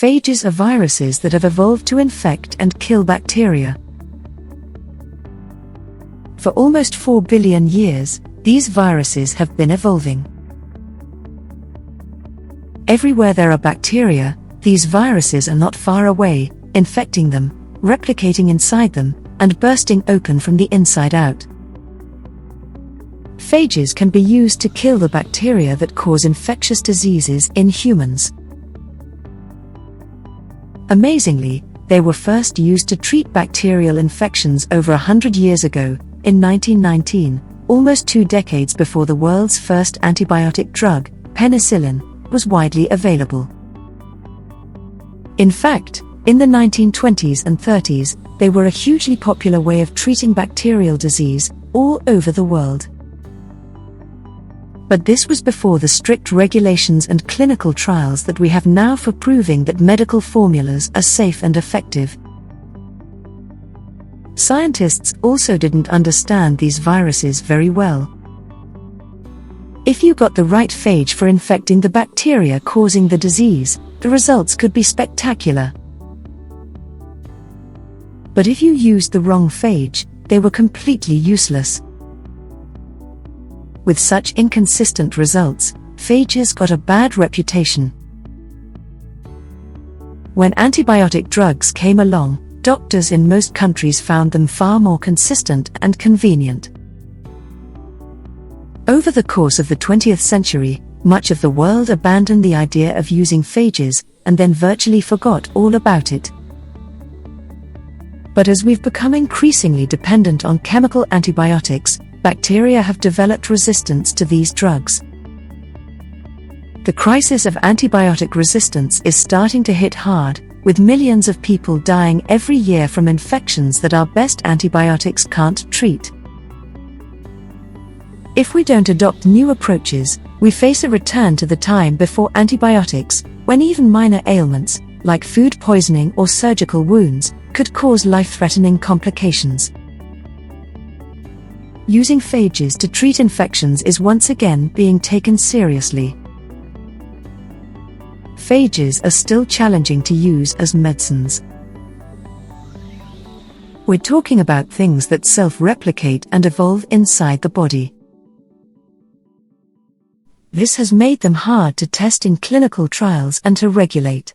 Phages are viruses that have evolved to infect and kill bacteria. For almost 4 billion years, these viruses have been evolving. Everywhere there are bacteria, these viruses are not far away, infecting them, replicating inside them, and bursting open from the inside out. Phages can be used to kill the bacteria that cause infectious diseases in humans. Amazingly, they were first used to treat bacterial infections over 100 years ago, in 1919, almost 2 decades before the world's first antibiotic drug, penicillin, was widely available. In fact, in the 1920s and 30s, they were a hugely popular way of treating bacterial disease all over the world. But this was before the strict regulations and clinical trials that we have now for proving that medical formulas are safe and effective. Scientists also didn't understand these viruses very well. If you got the right phage for infecting the bacteria causing the disease, the results could be spectacular. But if you used the wrong phage, they were completely useless. With such inconsistent results, phages got a bad reputation. When antibiotic drugs came along, doctors in most countries found them far more consistent and convenient. Over the course of the 20th century, much of the world abandoned the idea of using phages, and then virtually forgot all about it. But as we've become increasingly dependent on chemical antibiotics, bacteria have developed resistance to these drugs. The crisis of antibiotic resistance is starting to hit hard, with millions of people dying every year from infections that our best antibiotics can't treat. If we don't adopt new approaches, we face a return to the time before antibiotics, when even minor ailments, like food poisoning or surgical wounds, could cause life-threatening complications. Using phages to treat infections is once again being taken seriously. Phages are still challenging to use as medicines. We're talking about things that self-replicate and evolve inside the body. This has made them hard to test in clinical trials and to regulate.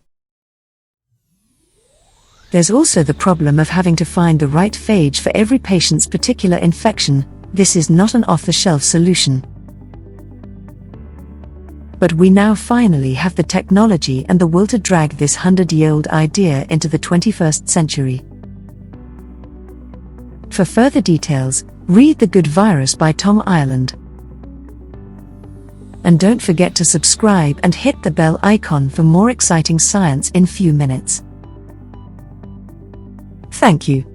There's also the problem of having to find the right phage for every patient's particular infection. This is not an off-the-shelf solution. But we now finally have the technology and the will to drag this 100-year-old idea into the 21st century. For further details, read The Good Virus by Tom Ireland. And don't forget to subscribe and hit the bell icon for more exciting science in few minutes. Thank you.